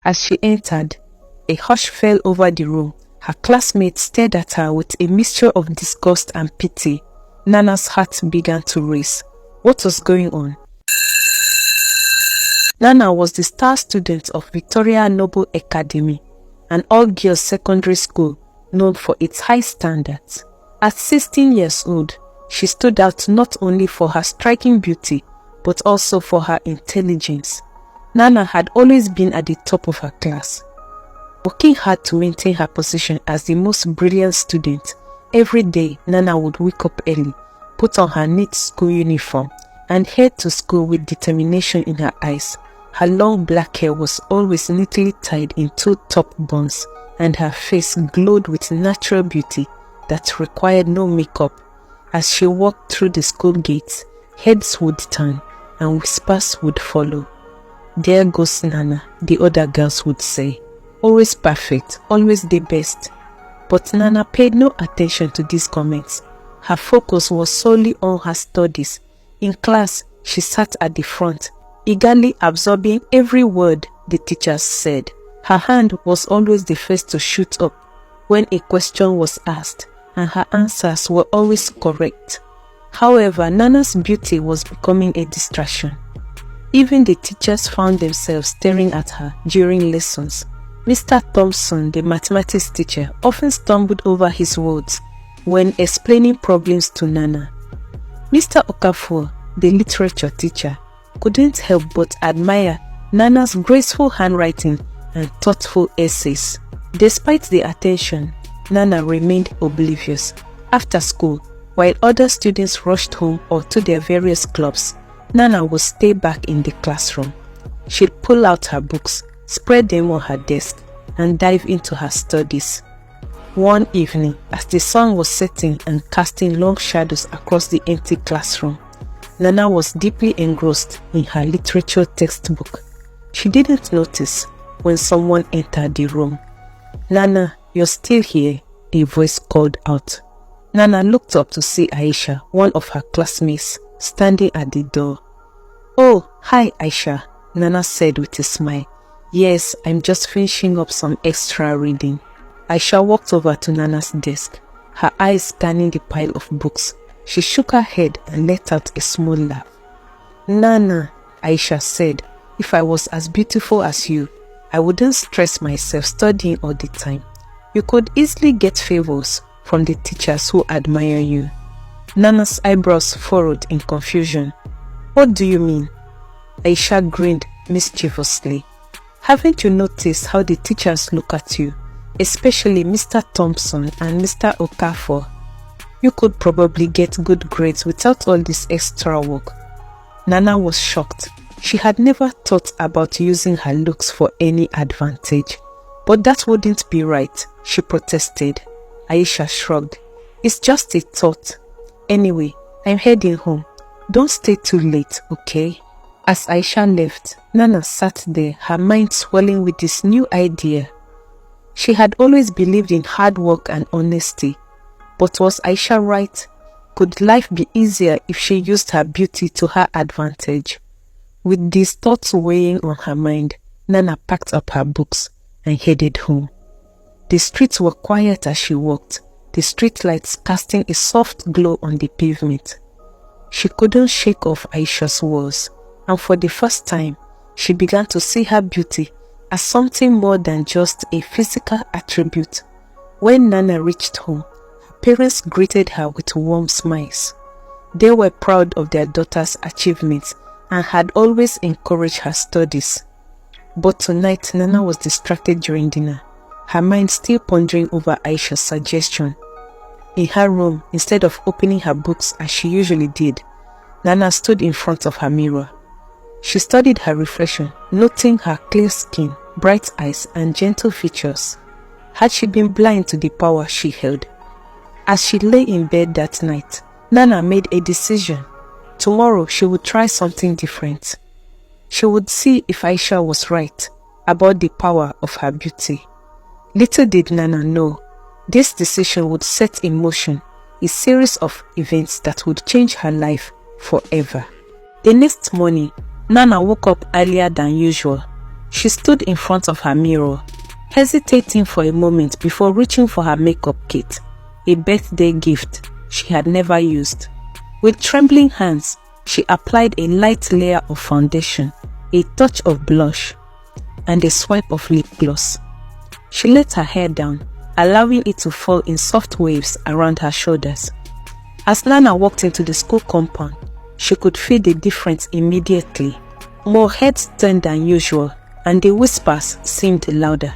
As she entered, a hush fell over the room. Her classmates stared at her with a mixture of disgust and pity. Nana's heart began to race. What was going on? Nana was the star student of Victoria Noble Academy, an all-girls secondary school known for its high standards. At 16 years old, she stood out not only for her striking beauty, but also for her intelligence. Nana had always been at the top of her class. Working hard to maintain her position as the most brilliant student, every day Nana would wake up early, put on her neat school uniform, and head to school with determination in her eyes. Her long black hair was always neatly tied in 2 top buns, and her face glowed with natural beauty that required no makeup. As she walked through the school gates, heads would turn and whispers would follow. "There goes Nana," the other girls would say. "Always perfect, always the best." But Nana paid no attention to these comments. Her focus was solely on her studies. In class, she sat at the front, eagerly absorbing every word the teachers said. Her hand was always the first to shoot up when a question was asked, and her answers were always correct. However, Nana's beauty was becoming a distraction. Even the teachers found themselves staring at her during lessons. Mr. Thompson, the mathematics teacher, often stumbled over his words when explaining problems to Nana. Mr. Okafor, the literature teacher, couldn't help but admire Nana's graceful handwriting and thoughtful essays. Despite the attention, Nana remained oblivious. After school, while other students rushed home or to their various clubs, Nana would stay back in the classroom. She'd pull out her books, spread them on her desk, and dive into her studies. One evening, as the sun was setting and casting long shadows across the empty classroom, Nana was deeply engrossed in her literature textbook. She didn't notice when someone entered the room. "Nana, you're still here," a voice called out. Nana looked up to see Aisha, one of her classmates, standing at the door. "Oh, hi Aisha," Nana said with a smile. "Yes, I'm just finishing up some extra reading." Aisha walked over to Nana's desk, her eyes scanning the pile of books. She shook her head and let out a small laugh. "Nana," Aisha said, "if I was as beautiful as you, I wouldn't stress myself studying all the time. You could easily get favors from the teachers who admire you." Nana's eyebrows furrowed in confusion. "What do you mean?" Aisha grinned mischievously. "Haven't you noticed how the teachers look at you, especially Mr. Thompson and Mr. Okafor? You could probably get good grades without all this extra work." Nana was shocked. She had never thought about using her looks for any advantage. "But that wouldn't be right," she protested. Aisha shrugged. "It's just a thought. Anyway, I'm heading home. Don't stay too late, okay?" As Aisha left, Nana sat there, her mind swelling with this new idea. She had always believed in hard work and honesty. But was Aisha right? Could life be easier if she used her beauty to her advantage? With these thoughts weighing on her mind, Nana packed up her books and headed home. The streets were quiet as she walked, the streetlights casting a soft glow on the pavement. She couldn't shake off Aisha's words, and for the first time, she began to see her beauty as something more than just a physical attribute. When Nana reached home, her parents greeted her with warm smiles. They were proud of their daughter's achievements and had always encouraged her studies. But tonight, Nana was distracted during dinner, her mind still pondering over Aisha's suggestion. In her room, instead of opening her books as she usually did, Nana stood in front of her mirror. She studied her reflection, noting her clear skin, bright eyes, and gentle features. Had she been blind to the power she held? As she lay in bed that night, Nana made a decision. Tomorrow she would try something different. She would see if Aisha was right about the power of her beauty. Little did Nana know, this decision would set in motion a series of events that would change her life forever. The next morning, Nana woke up earlier than usual. She stood in front of her mirror, hesitating for a moment before reaching for her makeup kit, a birthday gift she had never used. With trembling hands, she applied a light layer of foundation, a touch of blush, and a swipe of lip gloss. She let her hair down, allowing it to fall in soft waves around her shoulders. As Nana walked into the school compound, she could feel the difference immediately. More heads turned than usual, and the whispers seemed louder.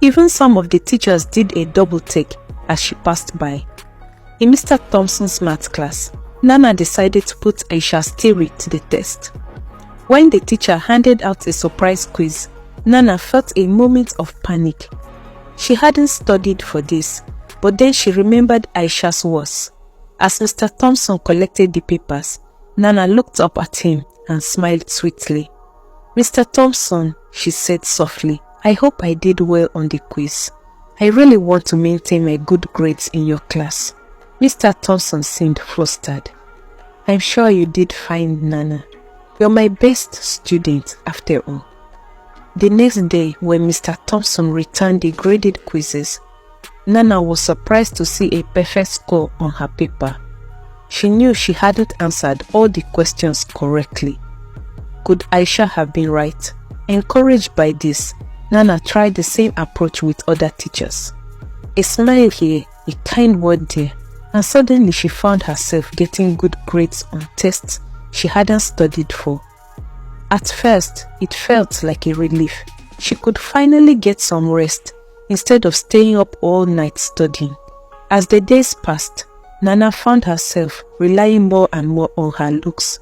Even some of the teachers did a double take as she passed by. In Mr. Thompson's math class, Nana decided to put Aisha's theory to the test. When the teacher handed out a surprise quiz, Nana felt a moment of panic. She hadn't studied for this, but then she remembered Aisha's words. As Mr. Thompson collected the papers, Nana looked up at him and smiled sweetly. "Mr. Thompson," she said softly, "I hope I did well on the quiz. I really want to maintain my good grades in your class." Mr. Thompson seemed flustered. "I'm sure you did fine, Nana. You're my best student after all." The next day, when Mr. Thompson returned the graded quizzes, Nana was surprised to see a perfect score on her paper. She knew she hadn't answered all the questions correctly. Could Aisha have been right? Encouraged by this, Nana tried the same approach with other teachers. A smile here, a kind word there, and suddenly she found herself getting good grades on tests she hadn't studied for. At first, it felt like a relief. She could finally get some rest instead of staying up all night studying. As the days passed, Nana found herself relying more and more on her looks.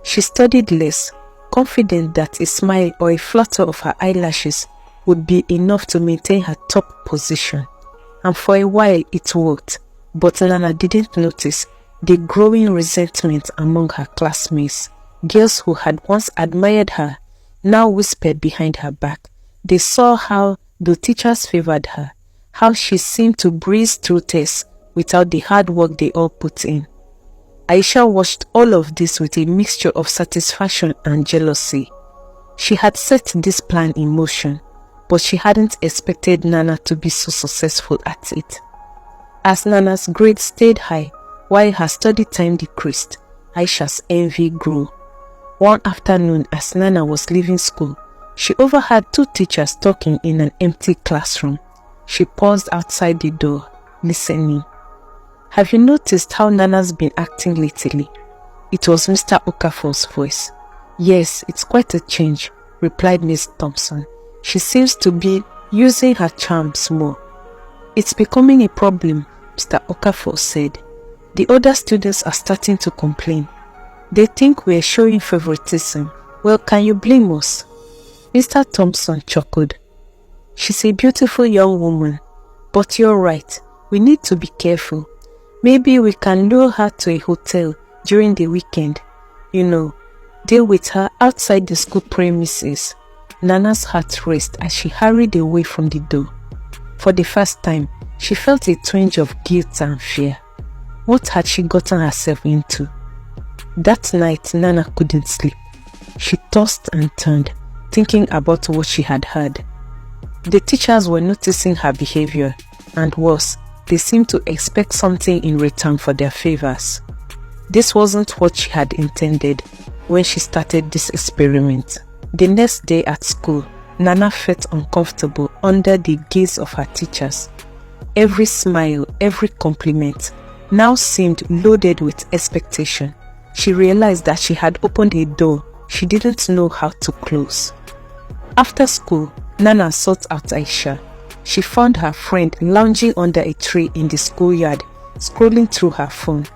She studied less, confident that a smile or a flutter of her eyelashes would be enough to maintain her top position. And for a while it worked, but Nana didn't notice the growing resentment among her classmates. Girls who had once admired her now whispered behind her back. They saw how the teachers favored her, how she seemed to breeze through tests without the hard work they all put in. Aisha watched all of this with a mixture of satisfaction and jealousy. She had set this plan in motion, but she hadn't expected Nana to be so successful at it. As Nana's grades stayed high, while her study time decreased, Aisha's envy grew. One afternoon, as Nana was leaving school, she overheard two teachers talking in an empty classroom. She paused outside the door, listening. "Have you noticed how Nana's been acting lately?" It was Mr. Okafor's voice. "Yes, it's quite a change," replied Miss Thompson. "She seems to be using her charms more." "It's becoming a problem," Mr. Okafor said. "The other students are starting to complain. They think we're showing favoritism. Well, can you blame us?" Mr. Thompson chuckled. "She's a beautiful young woman, but you're right. We need to be careful. Maybe we can lure her to a hotel during the weekend. You know, deal with her outside the school premises." Nana's heart raced as she hurried away from the door. For the first time, she felt a twinge of guilt and fear. What had she gotten herself into? That night, Nana couldn't sleep. She tossed and turned, thinking about what she had heard. The teachers were noticing her behavior, and worse, they seemed to expect something in return for their favors. This wasn't what she had intended when she started this experiment. The next day at school, Nana felt uncomfortable under the gaze of her teachers. Every smile, every compliment now seemed loaded with expectation. She realized that she had opened a door she didn't know how to close. After school, Nana sought out Aisha. She found her friend lounging under a tree in the schoolyard, scrolling through her phone.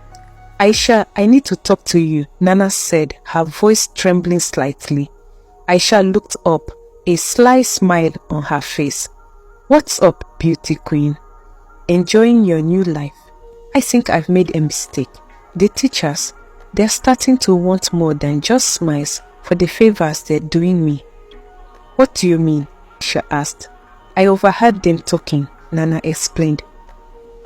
"Aisha, I need to talk to you," Nana said, her voice trembling slightly. Aisha looked up, a sly smile on her face. "What's up, beauty queen? Enjoying your new life?" "I think I've made a mistake. The teachers, they're starting to want more than just smiles for the favors they're doing me." "What do you mean?" Aisha asked. "I overheard them talking," Nana explained.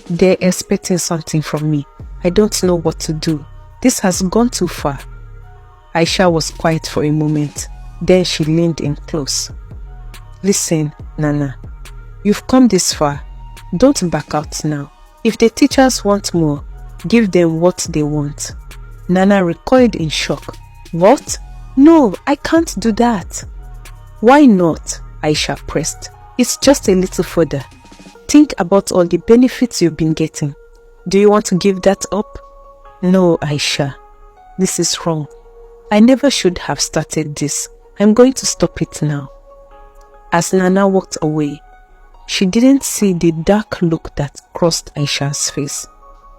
"They're expecting something from me. I don't know what to do. This has gone too far." Aisha was quiet for a moment. Then she leaned in close. Listen, Nana, you've come this far. Don't back out now. If the teachers want more, give them what they want. Nana recoiled in shock. What? No, I can't do that. Why not? Aisha pressed. It's just a little further. Think about all the benefits you've been getting. Do you want to give that up? No, Aisha. This is wrong. I never should have started this. I'm going to stop it now. As Nana walked away, she didn't see the dark look that crossed Aisha's face.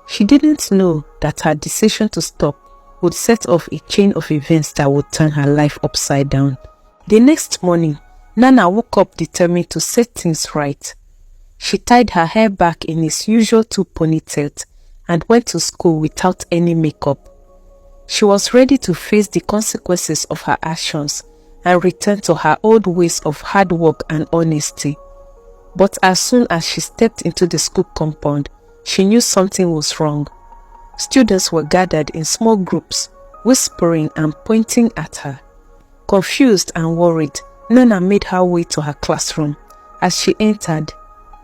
She didn't know that her decision to stop would set off a chain of events that would turn her life upside down. The next morning, Nana woke up determined to set things right. She tied her hair back in its usual two ponytails and went to school without any makeup. She was ready to face the consequences of her actions and return to her old ways of hard work and honesty. But as soon as she stepped into the school compound, she knew something was wrong. Students were gathered in small groups, whispering and pointing at her. Confused and worried, Nana made her way to her classroom. As she entered,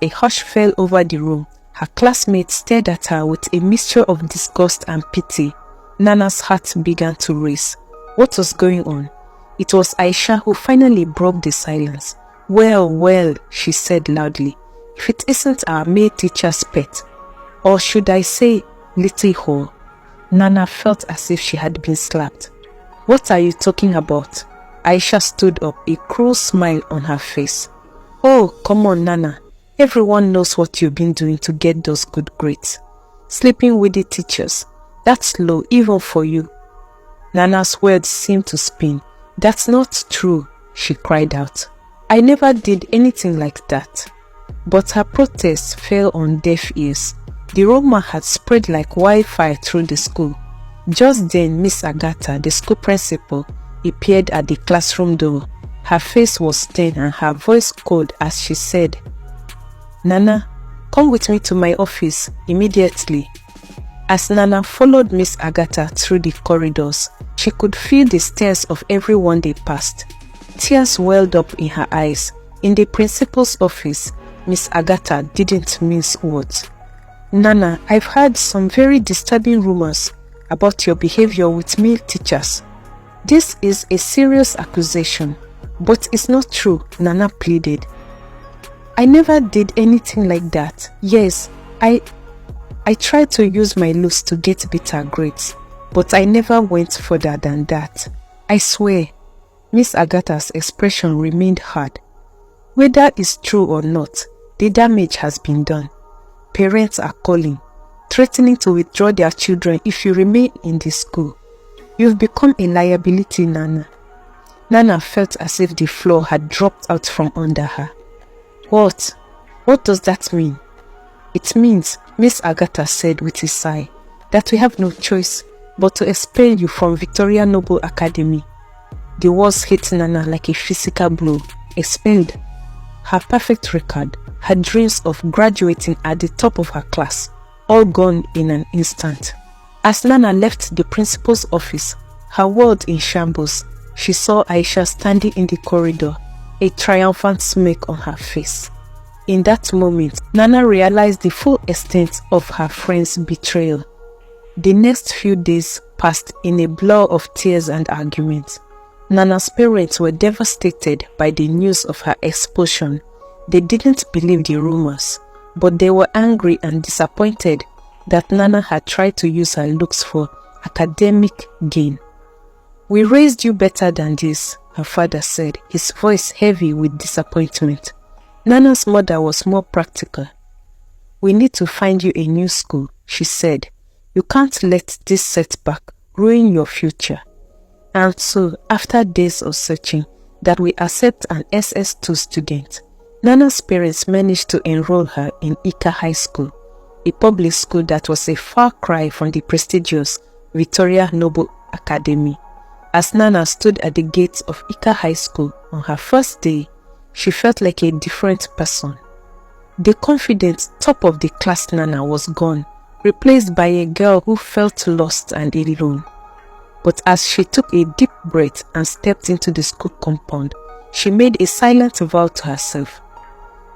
a hush fell over the room. Her classmates stared at her with a mixture of disgust and pity. Nana's heart began to race. What was going on? It was Aisha who finally broke the silence. Well, she said loudly. If it isn't our male teacher's pet, or should I say, little whore. Nana felt as if she had been slapped. What are you talking about? Aisha stood up, a cruel smile on her face. Oh, come on, Nana. Everyone knows what you've been doing to get those good grades. Sleeping with the teachers. That's low even for you. Nana's words seemed to spin. That's not true, she cried out. I never did anything like that. But her protest fell on deaf ears. The rumor had spread like wildfire through the school. Just then, Miss Agatha, the school principal, appeared at the classroom door. Her face was stern and her voice cold as she said, Nana, come with me to my office immediately. As Nana followed Miss Agatha through the corridors, she could feel the stares of everyone they passed. Tears welled up in her eyes. In the principal's office, Miss Agatha didn't mince words. Nana, I've heard some very disturbing rumors about your behavior with male teachers. This is a serious accusation, but it's not true, Nana pleaded. I never did anything like that. Yes, I tried to use my looks to get better grades, but I never went further than that. I swear. Miss Agatha's expression remained hard. Whether it's true or not, the damage has been done. Parents are calling, threatening to withdraw their children if you remain in the school. You've become a liability, Nana. Nana felt as if the floor had dropped out from under her. What? What does that mean? It means, Miss Agatha said with a sigh, that we have no choice but to expel you from Victoria Noble Academy. The words hit Nana like a physical blow. Expelled. Her perfect record, her dreams of graduating at the top of her class, all gone in an instant. As Nana left the principal's office, her world in shambles, she saw Aisha standing in the corridor, a triumphant smirk on her face. In that moment, Nana realized the full extent of her friend's betrayal. The next few days passed in a blur of tears and arguments. Nana's parents were devastated by the news of her expulsion. They didn't believe the rumors, but they were angry and disappointed that Nana had tried to use her looks for academic gain. We raised you better than this, her father said, his voice heavy with disappointment. Nana's mother was more practical. We need to find you a new school, she said. You can't let this setback ruin your future. And so, after days of searching, that we accept an SS2 student, Nana's parents managed to enroll her in Ika High School, a public school that was a far cry from the prestigious Victoria Noble Academy. As Nana stood at the gates of Ika High School on her first day, she felt like a different person. The confident top-of-the-class Nana was gone, replaced by a girl who felt lost and alone. But as she took a deep breath and stepped into the school compound, she made a silent vow to herself.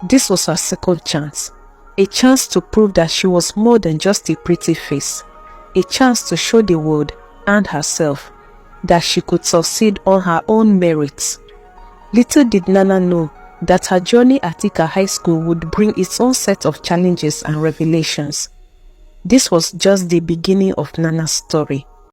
This was her second chance, a chance to prove that she was more than just a pretty face, a chance to show the world and herself that she could succeed on her own merits. Little did Nana know that her journey at Ika High School would bring its own set of challenges and revelations. This was just the beginning of Nana's story.